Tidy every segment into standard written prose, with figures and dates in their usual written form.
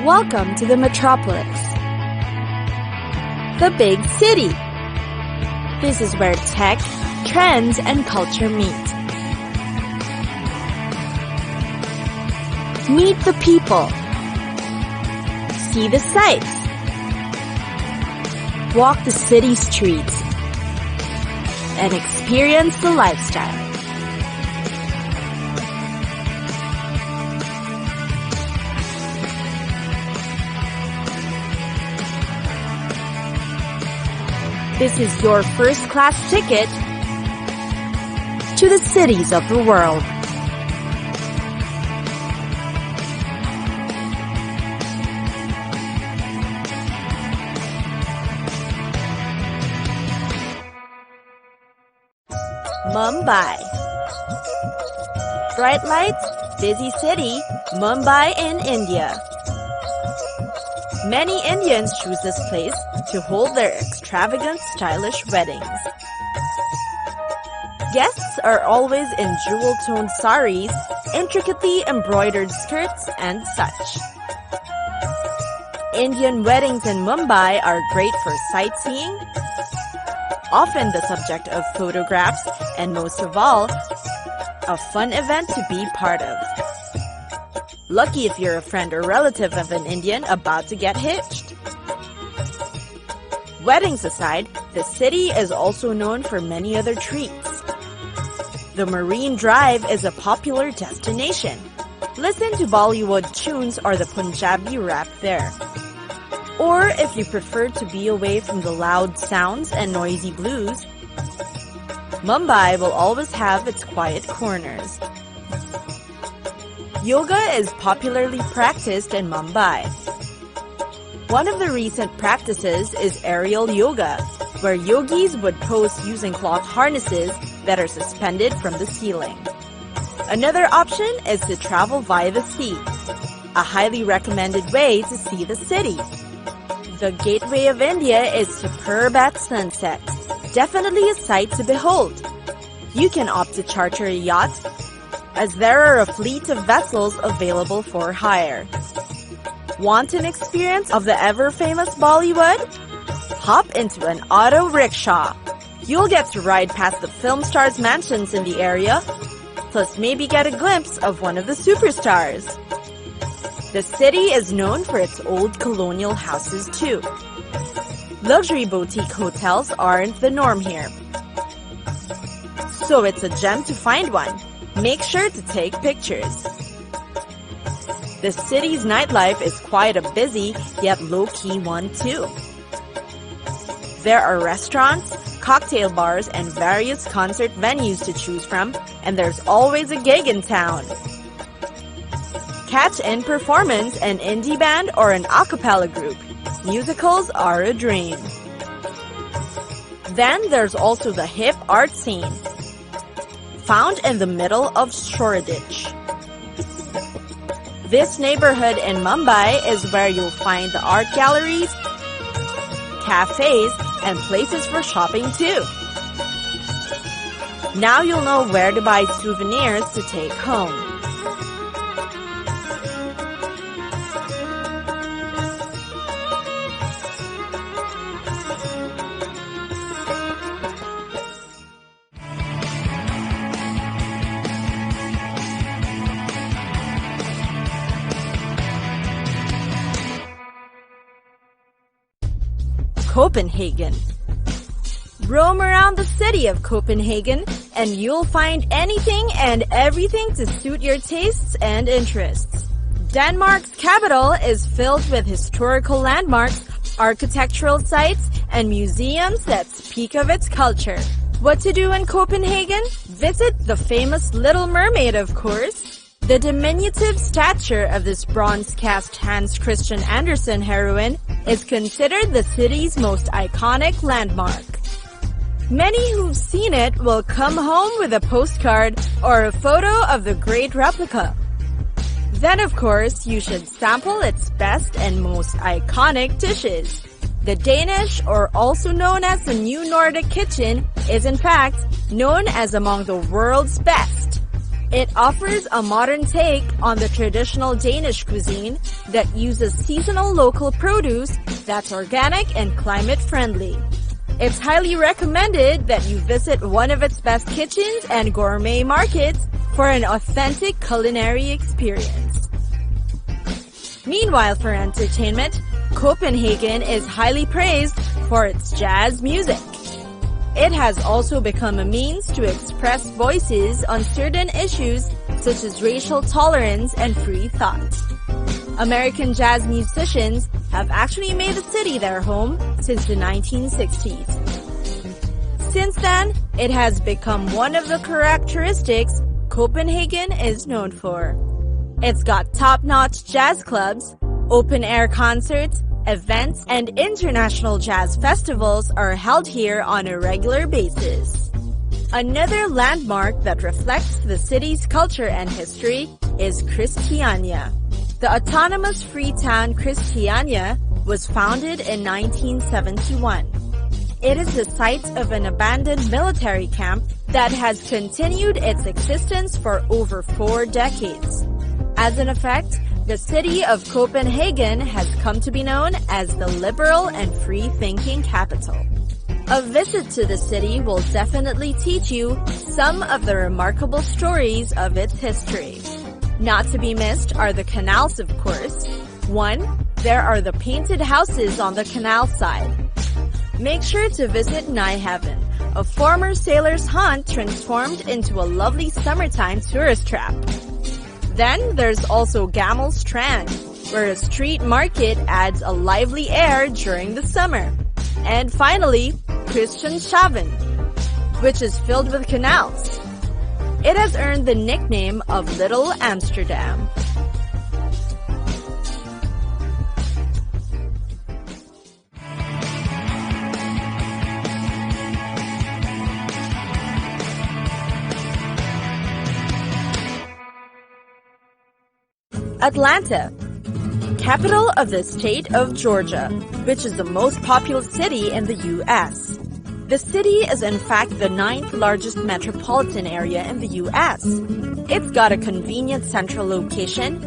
Welcome to the metropolis, the big city. This is where tech, trends, and culture meet. Meet the people. See the sights. Walk the city streets. And experience the lifestyle. This is your first-class ticket to the cities of the world. Mumbai. Bright lights, busy city, Mumbai in India. Many Indians choose this place to hold their extravagant, stylish weddings. Guests are always in jewel-toned saris, intricately embroidered skirts, and such. Indian weddings in Mumbai are great for sightseeing, often the subject of photographs, and most of all, a fun event to be part of. Lucky if you're a friend or relative of an Indian about to get hitched. Weddings aside, the city is also known for many other treats. The Marine Drive is a popular destination. Listen to Bollywood tunes or the Punjabi rap there. Or if you prefer to be away from the loud sounds and noisy blues, Mumbai will always have its quiet corners. Yoga is popularly practiced in Mumbai. One of the recent practices is aerial yoga, where yogis would pose using cloth harnesses that are suspended from the ceiling. Another option is to travel via the sea, a highly recommended way to see the city. The Gateway of India is superb at sunset, definitely a sight to behold. You can opt to charter a yacht, as there are a fleet of vessels available for hire. Want an experience of the ever-famous Bollywood? Hop into an auto rickshaw. You'll get to ride past the film stars' mansions in the area, plus maybe get a glimpse of one of the superstars. The city is known for its old colonial houses too. Luxury boutique hotels aren't the norm here, so it's a gem to find one. Make sure to take pictures. The city's nightlife is quite a busy yet low-key one too. There are restaurants, cocktail bars, and various concert venues to choose from, and there's always a gig in town. Catch in performance an indie band or an a cappella group. Musicals are a dream. Then there's also the hip art scene, found in the middle of Shoreditch. This neighborhood in Mumbai is where you'll find the art galleries, cafes, and places for shopping too. Now you'll know where to buy souvenirs to take home. Copenhagen. Roam around the city of Copenhagen and you'll find anything and everything to suit your tastes and interests. Denmark's capital is filled with historical landmarks, architectural sites, and museums that speak of its culture. What to do in Copenhagen? Visit the famous Little Mermaid, of course. The diminutive stature of this bronze-cast Hans Christian Andersen heroine is considered the city's most iconic landmark. Many who've seen it will come home with a postcard or a photo of the great replica. Then, of course, you should sample its best and most iconic dishes. The Danish, or also known as the New Nordic Kitchen, is in fact known as among the world's best. It offers a modern take on the traditional Danish cuisine that uses seasonal local produce that's organic and climate friendly. It's highly recommended that you visit one of its best kitchens and gourmet markets for an authentic culinary experience. Meanwhile, for entertainment, Copenhagen is highly praised for its jazz music. It has also become a means to express voices on certain issues such as racial tolerance and free thought. American jazz musicians have actually made the city their home since the 1960s. Since then, it has become one of the characteristics Copenhagen is known for. It's got top-notch jazz clubs, open-air concerts, events, and international jazz festivals are held here on a regular basis. Another landmark that reflects the city's culture and history is Christiania. The autonomous free town Christiania was founded in 1971. It is the site of an abandoned military camp that has continued its existence for over 4 decades. As an effect, the city of Copenhagen has come to be known as the liberal and free-thinking capital. A visit to the city will definitely teach you some of the remarkable stories of its history. Not to be missed are the canals, of course. 1. There are the painted houses on the canal side. Make sure to visit Nyhavn, a former sailor's haunt transformed into a lovely summertime tourist trap. Then there's also Gamle Strand, where a street market adds a lively air during the summer. And finally, Christianshavn, which is filled with canals. It has earned the nickname of Little Amsterdam. Atlanta, capital of the state of Georgia, which is the most populous city in the U.S. The city is in fact the 9th largest metropolitan area in the U.S. It's got a convenient central location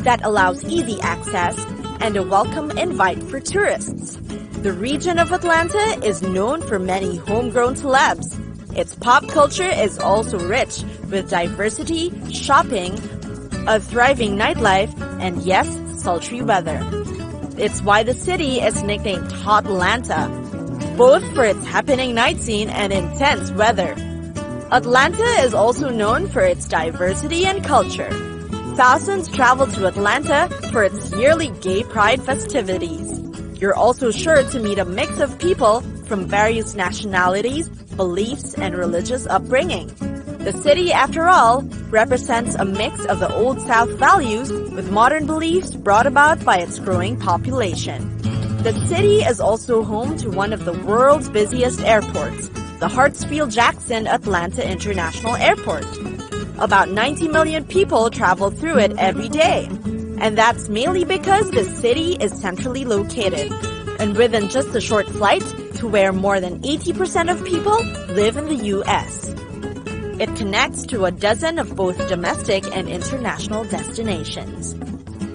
that allows easy access and a welcome invite for tourists. The region of Atlanta is known for many homegrown celebs. Its pop culture is also rich with diversity, shopping, a thriving nightlife, and yes, sultry weather. It's why the city is nicknamed Hotlanta, both for its happening night scene and intense weather. Atlanta is also known for its diversity and culture. Thousands travel to Atlanta for its yearly gay pride festivities. You're also sure to meet a mix of people from various nationalities, beliefs, and religious upbringing. The city, after all, represents a mix of the Old South values with modern beliefs brought about by its growing population. The city is also home to one of the world's busiest airports, the Hartsfield-Jackson Atlanta International Airport. About 90 million people travel through it every day. And that's mainly because the city is centrally located and within just a short flight to where more than 80% of people live in the U.S. It connects to a dozen of both domestic and international destinations.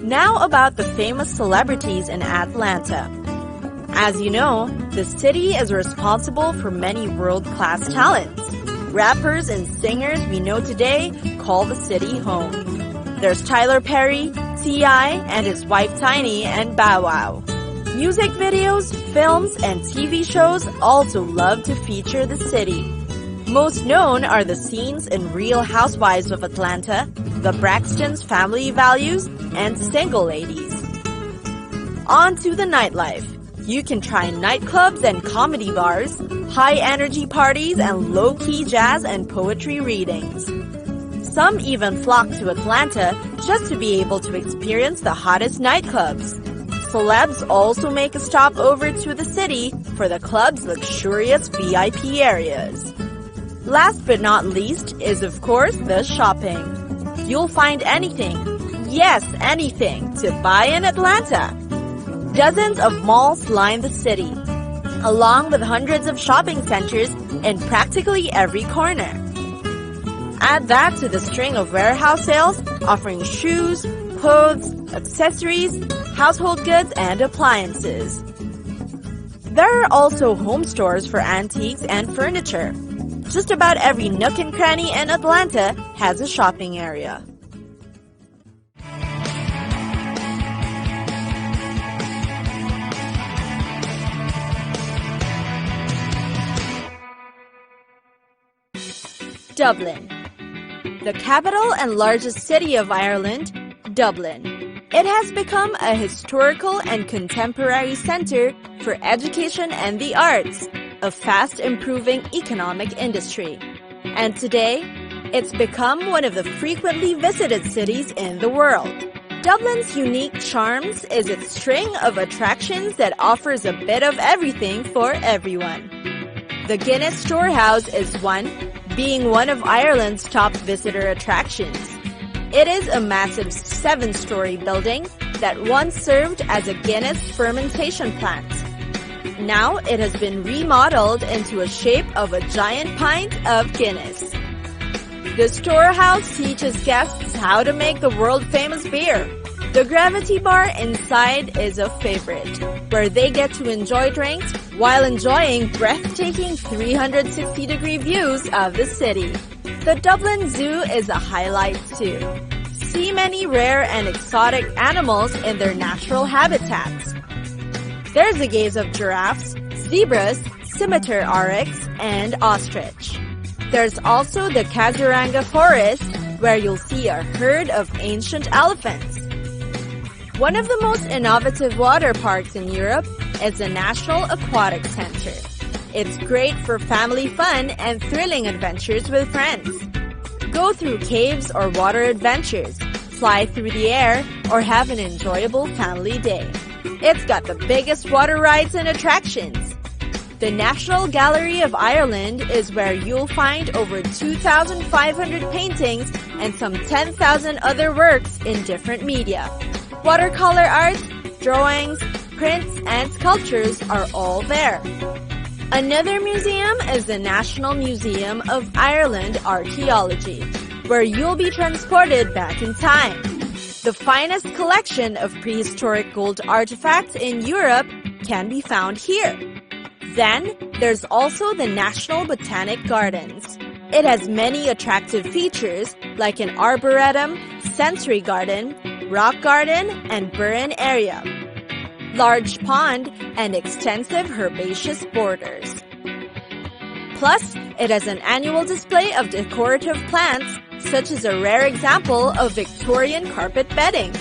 Now about the famous celebrities in Atlanta. As you know, the city is responsible for many world-class talents. Rappers and singers we know today call the city home. There's Tyler Perry, T.I., and his wife Tiny, and Bow Wow. Music videos, films, and TV shows also love to feature the city. Most known are the scenes in Real Housewives of Atlanta, The Braxton's Family Values, and Single Ladies. On to the nightlife. You can try nightclubs and comedy bars, high-energy parties, and low-key jazz and poetry readings. Some even flock to Atlanta just to be able to experience the hottest nightclubs. Celebs also make a stop over to the city for the club's luxurious VIP areas. Last but not least is, of course, the shopping. You'll find anything, yes, anything, to buy in Atlanta. Dozens of malls line the city, along with hundreds of shopping centers in practically every corner. Add that to the string of warehouse sales offering shoes, clothes, accessories, household goods, and appliances. There are also home stores for antiques and furniture. Just about every nook and cranny in Atlanta has a shopping area. Dublin. The capital and largest city of Ireland, Dublin. It has become a historical and contemporary center for education and the arts, a fast-improving economic industry. And today, it's become one of the frequently visited cities in the world. Dublin's unique charms is its string of attractions that offers a bit of everything for everyone. The Guinness Storehouse is one, being one of Ireland's top visitor attractions. It is a massive 7-story building that once served as a Guinness fermentation plant. Now it has been remodeled into a shape of a giant pint of Guinness. The Storehouse teaches guests how to make the world-famous beer. The Gravity Bar inside is a favorite, where they get to enjoy drinks while enjoying breathtaking 360-degree views of the city. The Dublin Zoo is a highlight too. See many rare and exotic animals in their natural habitats. There's a gaze of giraffes, zebras, scimitar oryx, and ostrich. There's also the Kaziranga Forest, where you'll see a herd of ancient elephants. One of the most innovative water parks in Europe is the National Aquatic Center. It's great for family fun and thrilling adventures with friends. Go through caves or water adventures, fly through the air, or have an enjoyable family day. It's got the biggest water rides and attractions. The National Gallery of Ireland is where you'll find over 2,500 paintings and some 10,000 other works in different media. Watercolor art, drawings, prints, and sculptures are all there. Another museum is the National Museum of Ireland Archaeology, where you'll be transported back in time. The finest collection of prehistoric gold artifacts in Europe can be found here. Then, there's also the National Botanic Gardens. It has many attractive features like an arboretum, sensory garden, rock garden, and burn area, large pond, and extensive herbaceous borders. Plus, it has an annual display of decorative plants, such as a rare example of Victorian carpet bedding.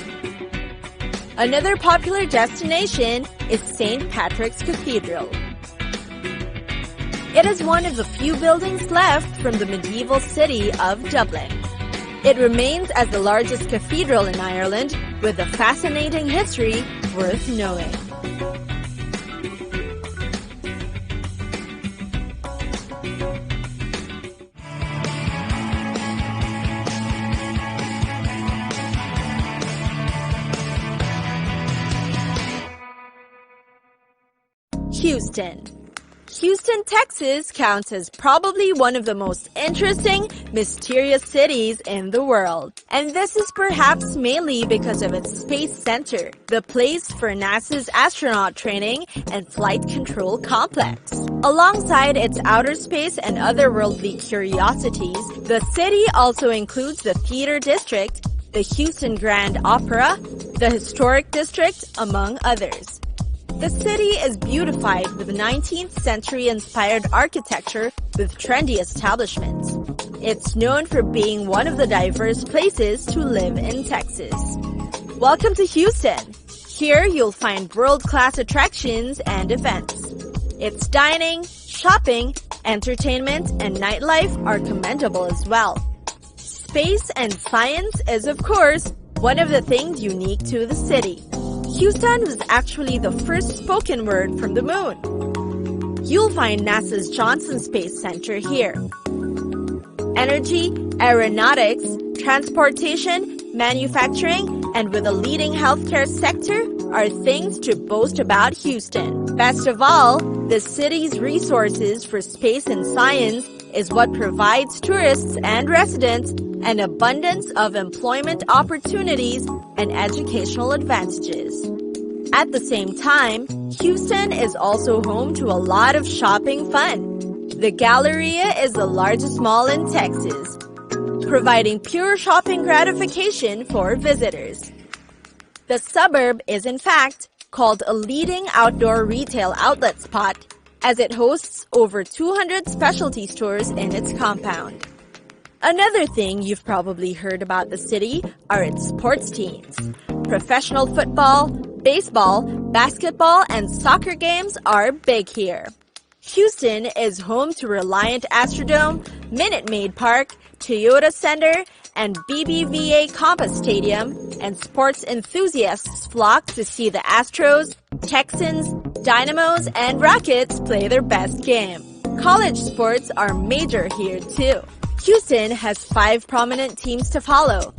Another popular destination is St. Patrick's Cathedral. It is one of the few buildings left from the medieval city of Dublin. It remains as the largest cathedral in Ireland, with a fascinating history worth knowing. Houston. Houston, Texas counts as probably one of the most interesting, mysterious cities in the world. And this is perhaps mainly because of its space center, the place for NASA's astronaut training and flight control complex. Alongside its outer space and otherworldly curiosities, the city also includes the Theater District, the Houston Grand Opera, the Historic District, among others. The city is beautified with 19th century inspired architecture with trendy establishments. It's known for being one of the diverse places to live in Texas. Welcome to Houston. Here you'll find world-class attractions and events. Its dining, shopping, entertainment, and nightlife are commendable as well. Space and science is, of course, one of the things unique to the city. Houston was actually the first spoken word from the moon. You'll find NASA's Johnson Space Center here. Energy, aeronautics, transportation, manufacturing, and with a leading healthcare sector are things to boast about Houston. Best of all, the city's resources for space and science is what provides tourists and residents an abundance of employment opportunities and educational advantages. At the same time, Houston is also home to a lot of shopping fun. The Galleria is the largest mall in Texas, providing pure shopping gratification for visitors. The suburb is in fact called a leading outdoor retail outlet spot, as it hosts over 200 specialty stores in its compound. Another thing you've probably heard about the city are its sports teams. Professional football, baseball, basketball, and soccer games are big here. Houston is home to Reliant Astrodome, Minute Maid Park, Toyota Center, and BBVA Compass Stadium, and sports enthusiasts flock to see the Astros, Texans, Dynamos, and Rockets play their best game. College sports are major here too. Houston has 5 prominent teams to follow.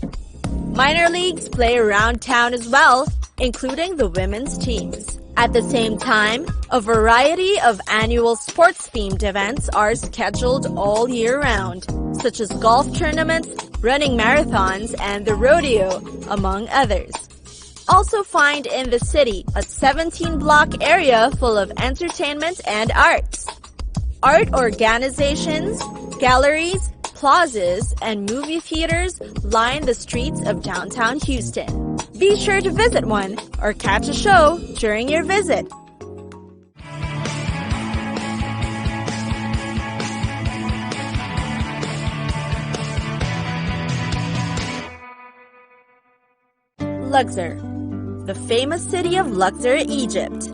Minor leagues play around town as well, including the women's teams. At the same time, a variety of annual sports-themed events are scheduled all year round, such as golf tournaments, running marathons, and the rodeo, among others. Also find in the city a 17-block area full of entertainment and arts. Art organizations, galleries, plazas, and movie theaters line the streets of downtown Houston. Be sure to visit one or catch a show during your visit. Luxor, the famous city of Luxor, Egypt.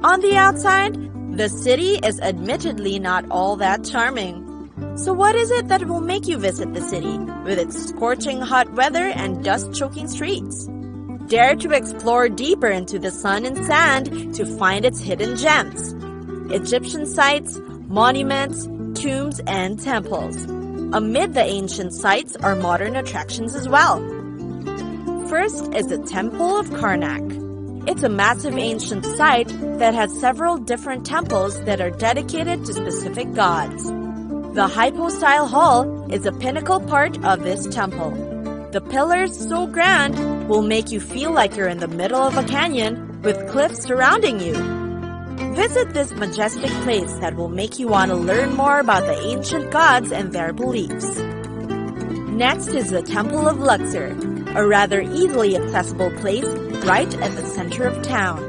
On the outside, the city is admittedly not all that charming. So what is it that will make you visit the city with its scorching hot weather and dust-choking streets? Dare to explore deeper into the sun and sand to find its hidden gems. Egyptian sites, monuments, tombs, and temples. Amid the ancient sites are modern attractions as well. First is the Temple of Karnak. It's a massive ancient site that has several different temples that are dedicated to specific gods. The hypostyle hall is a pinnacle part of this temple. The pillars, so grand, will make you feel like you're in the middle of a canyon with cliffs surrounding you. Visit this majestic place that will make you want to learn more about the ancient gods and their beliefs. Next is the Temple of Luxor, a rather easily accessible place right at the center of town.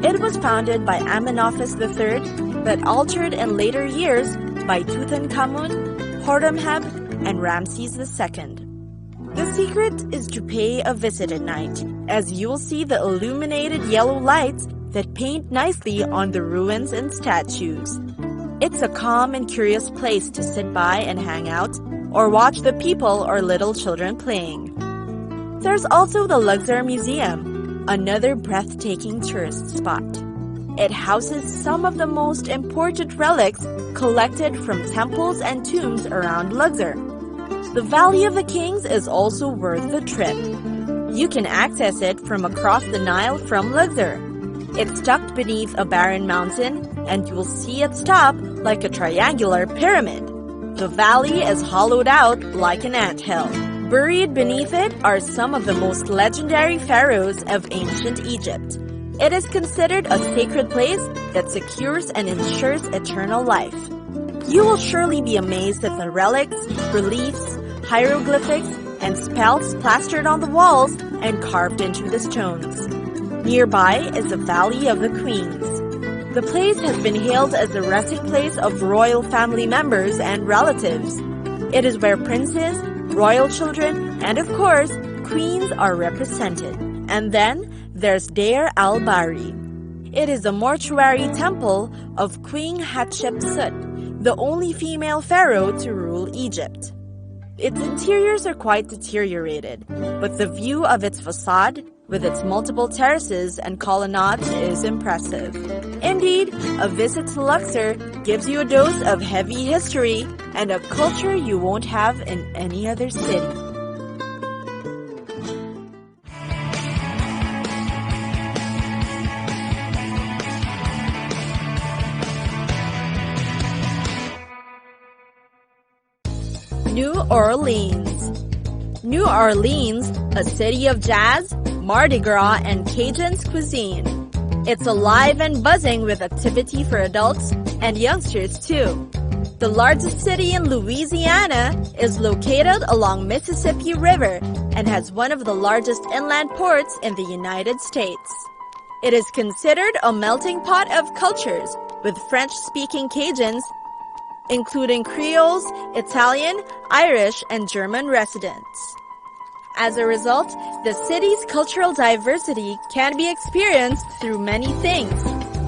It was founded by Amenophis III, but altered in later years by Tutankhamun, Horemheb, and Ramses II. The secret is to pay a visit at night, as you'll see the illuminated yellow lights that paint nicely on the ruins and statues. It's a calm and curious place to sit by and hang out, or watch the people or little children playing. There's also the Luxor Museum, another breathtaking tourist spot. It houses some of the most important relics collected from temples and tombs around Luxor. The Valley of the Kings is also worth the trip. You can access it from across the Nile from Luxor. It's tucked beneath a barren mountain, and you'll see its top like a triangular pyramid. The valley is hollowed out like an anthill. Buried beneath it are some of the most legendary pharaohs of ancient Egypt. It is considered a sacred place that secures and ensures eternal life. You will surely be amazed at the relics, reliefs, hieroglyphics, and spells plastered on the walls and carved into the stones. Nearby is the Valley of the Queens. The place has been hailed as the resting place of royal family members and relatives. It is where princes, royal children, and of course, queens are represented. And then there's Deir al-Bahri. It is a mortuary temple of Queen Hatshepsut, the only female pharaoh to rule Egypt. Its interiors are quite deteriorated, but the view of its facade, with its multiple terraces and colonnades, is impressive. Indeed, a visit to Luxor gives you a dose of heavy history and a culture you won't have in any other city. New Orleans. New Orleans, a city of jazz, Mardi Gras, and Cajun cuisine. It's alive and buzzing with activity for adults and youngsters too. The largest city in Louisiana is located along Mississippi River and has one of the largest inland ports in the United States. It is considered a melting pot of cultures with French-speaking Cajuns, including Creoles, Italian, Irish, and German residents. As a result, the city's cultural diversity can be experienced through many things: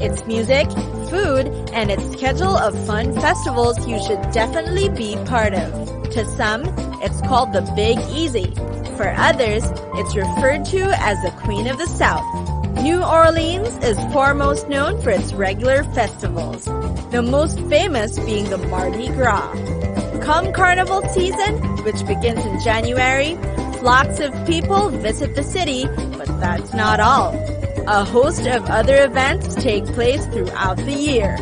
its music, food, and its schedule of fun festivals you should definitely be part of. To some, it's called the Big Easy. For others, it's referred to as the Queen of the South. New Orleans is foremost known for its regular festivals, the most famous being the Mardi Gras. Come Carnival season, which begins in January, flocks of people visit the city, but that's not all. A host of other events take place throughout the year.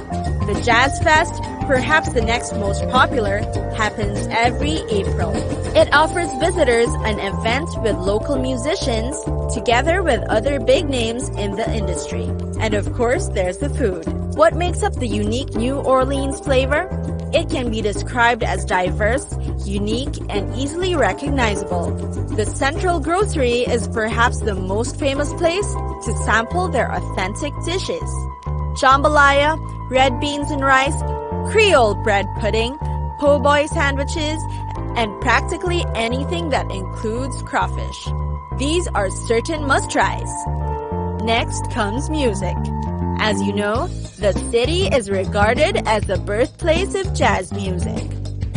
The Jazz Fest, perhaps the next most popular, happens every April. It offers visitors an event with local musicians together with other big names in the industry. And of course, there's the food. What makes up the unique New Orleans flavor? It can be described as diverse, unique, and easily recognizable. The Central Grocery is perhaps the most famous place to sample their authentic dishes. Jambalaya, red beans and rice, Creole bread pudding, po' boy sandwiches, and practically anything that includes crawfish. These are certain must-tries. Next comes music. As you know, the city is regarded as the birthplace of jazz music.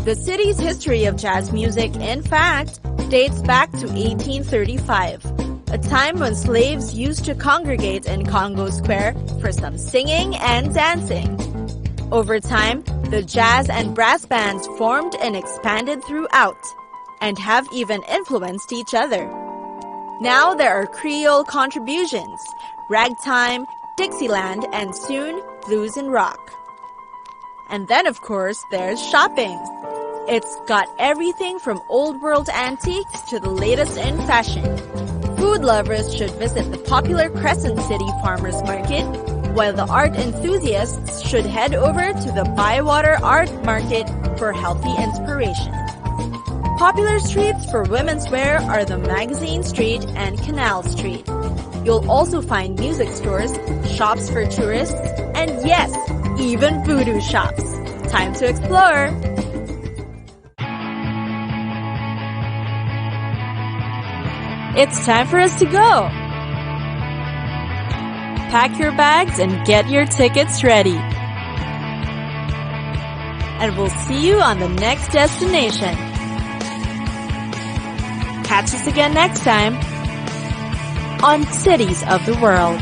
The city's history of jazz music, in fact, dates back to 1835, a time when slaves used to congregate in Congo Square for some singing and dancing. Over time, the jazz and brass bands formed and expanded throughout, and have even influenced each other. Now there are Creole contributions, ragtime, Dixieland, and soon, blues and rock. And then, of course, there's shopping. It's got everything from old world antiques to the latest in fashion. Food lovers should visit the popular Crescent City Farmers Market, while the art enthusiasts should head over to the Bywater Art Market for healthy inspiration. Popular streets for women's wear are the Magazine Street and Canal Street. You'll also find music stores, shops for tourists, and yes, even voodoo shops. Time to explore! It's time for us to go! Pack your bags and get your tickets ready. And we'll see you on the next destination. Catch us again next time on Cities of the World.